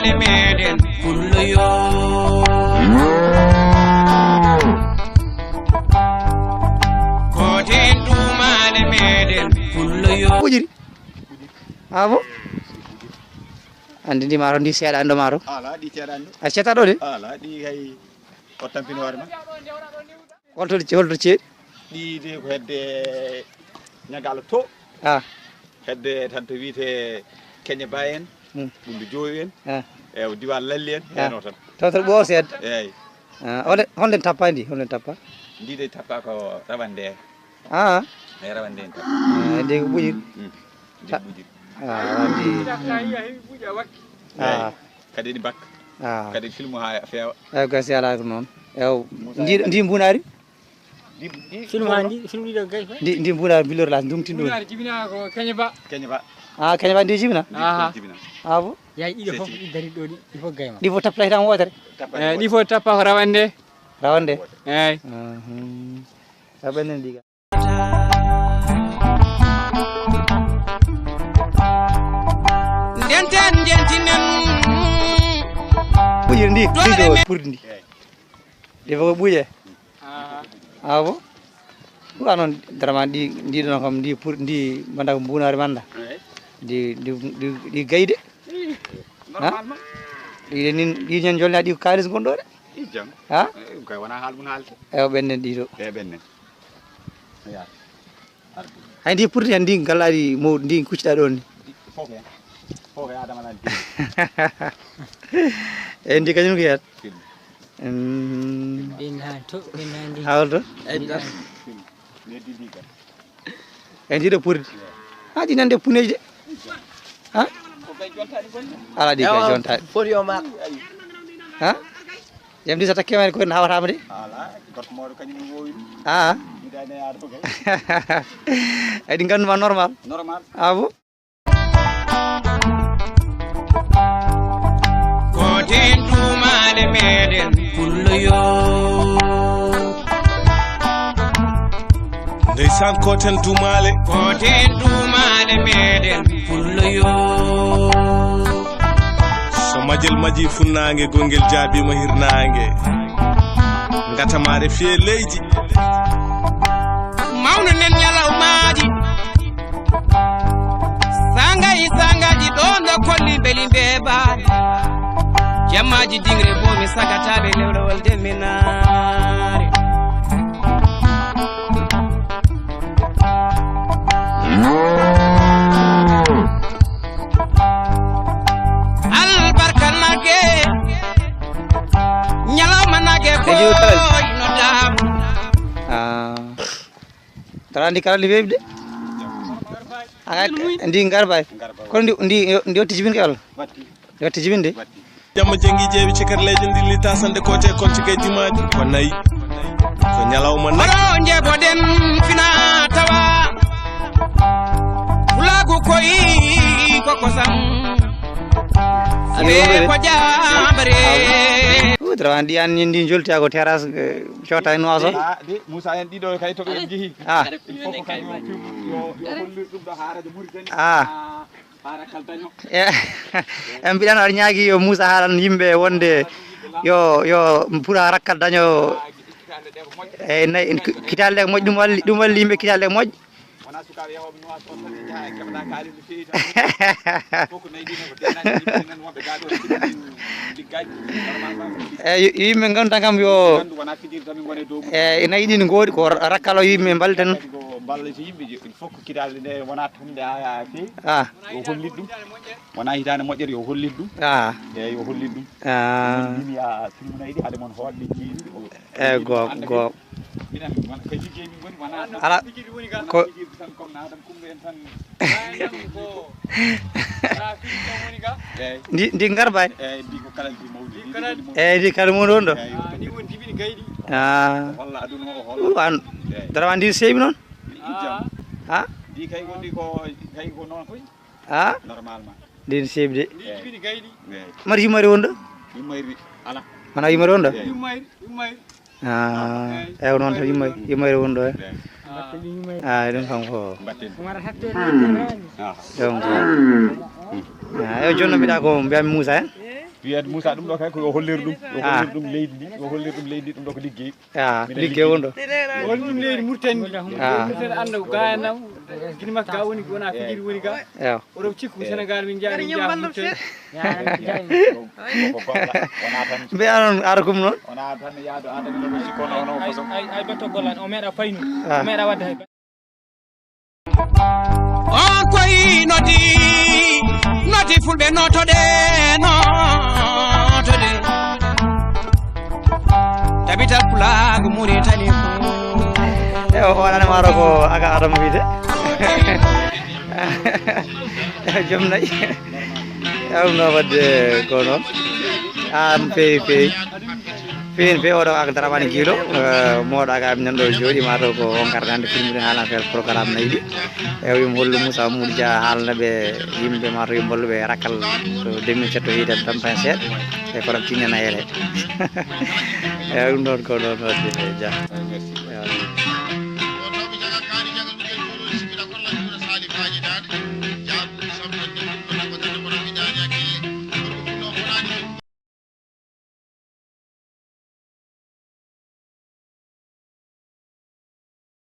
dumale meden pullo yo koten dumale meden pullo yo bujiri abo andi di maro di seeda ando maro ala di ceerando a ceta do de ala di hay o tampini hoore ma holto ce ɗi de ko hedde ñagal to hedde tan to wiite keñe ba en ɗumde jooyi en e diwal lalli en eno tan tawtal ɓo seedda eyyi holden tappa ndi holden tappa ndiɗe tappa ko rawande e rawande en tan ndi ko ɓuƴir ndi ɓuƴir kadi ɗi bakka kadi film ha feewa eyi gasi ala ko noon ndi mbunari film ɗiɗo gay ndi mbunari bilor las dumtinɗo jibina ko keñe ba keñe ba ndi jibina abo yayi ɗiɗo fof ɗi dari ɗo ɗi fof gayma ɗi fof tappata tan wotere ɗi fof tappa ko rawande eyyi sa ɓenden ndiga denten jentinen ɓuƴir ndi ɗiɗo ɓurdi ndi ɗi fof ko ɓuuƴe abo ɗum anon Abdaramaani ndiɗon kam ndi pour ndi banda ko mbunare manda ɗi gayde ɗi ñen jolna ɗi ko kalis gonɗo de jam kay wona haal mun haalte eyo ɓennen ɗiɗo ɓennen hay ndi pour hen ndi gallaɗi mawɗi ndi kucciɗa ɗon ni fof e adama lan eyyi ndi kañum ko yiyat hawolto eyyi ndiɗo purdi ɗi nande puneji de ala ɗi kay jontaɗi foti o ma jam ndi so takkima ko ne hawatama de ala gorko mawɗo kañum wowi ɗiɗane yaade fof eyyi ɗi ganduma normal abo koten dumale meden pullo yo ndeysan koten dumale meden pullo yo so majel maji funnange gongel jaabima hirnange ngatamare fiye leydi mawno nen nyalawmaji sangaji ɗon ɗo kolli beli bebaɗe jammaji dingre bomi sagataɓe lewɗowol deminare albarka nage ñalawma nage koyno dam tara ndi kala ndi weeɓi de ndi garbay kono ndi watti jibin kay walla ndi watti jibinde jamma jengi jeewi cikarleje ndilli tasande kote konti kay dimaji ko nayi ko ñalawma nayi oɗo jeeboɗen fina tawa Pulaagu koyi koko sam aɓe ko jambare Abdaramaani ɗi an ndi jolti ko terrasse cota e noison Moussa en ɗiɗo kay to ɓe jeehi il faut ko kay yo hollir ɗum ɗo ha radio Mauritanie para kaltaño en mbiɗano aɗa ñaagui yo Moussa haalan yimɓe wonde yo pour a rakkal daño eyyi nayi kitale ɗe moƴƴi ɗum walli yimɓe kitale ɗe moƴƴi wona sukaɓe yahoɓe nowa toon tan ɓe jaaha e keɓata kaali no feewi tan fof ko nayi ɗino ko tenani yimɓe nan wonɓe gaɗo liggaji eyyi yimɓe ganduɗa kam yo gandu wona fijiri tan min gone dow eyyi nayi ɗi ne goodi ko rakkalo yimɓe mballi tan ko ballete yimɓe il faut que kitale nde wona hunde ha feewi yo hollit ɗum wona hitande moƴƴere yo hollit ɗum eyyi yo hollit ɗum yimi ya filmunayi ɗi haade moon hoolɗe jiiɗi eyyi goom minen ko liggey min goni wona ala ko tan comme naɗam kumɓe en tan ndi garbay eyyi ndi ko kala ndi mawdi eyyi ndi kala mawdi on ɗo ni woni jibini gayɗi walla aduna o hol an Abdaramaani ndi seeɓi noon ndi kay woni ko kay ko noon koy normalement ndi ne seeɓi de jibini gayɗi mata yummari won ɗo yummari ala mana yummari won ɗo yummari eyyi noon tan yummari won ɗo e ɗum kam ko donc eyyi joni noon mbiɗa ko mbiyami Moussa en wiyeede Moussa ɗum ɗo kay ko yo hollir ɗum yo hollir ɗum leydi ndi yo hollir ɗum leydi ɗum ɗo ko liggey liggey wonɗo woni ɗum leydi murtani murtani anda ko gayanam gini makka ga woni wona fijiri woni ga oɗo cikku Sénégal min jaari jaa murtani mbe anon ara kum noon wona tan yaado adami ɗo ko cikkono ono façon ay batto gollan o meeɗa faynu o meeɗa wadde hay on koy noti fulɓe notoɗe tabital Pulaagu muri tani o waɗane maaro ko aga adama wiide joom nayi ɗum no wadde ko noon an feewi oɗo Abdaramaani Giilo moɗo aga nanɗo jooɗi mataw ko on karnande filmude haalan fel programme nayyi ɗi wimo hollu Moussa Mamadou Dia haalnaɓe yimɓe mataw yo bolluɓe rakkal so 2007 yiiden tan tan seeɗa e koɗam tinnana ele ɗum ɗon ko ɗon wadde Dia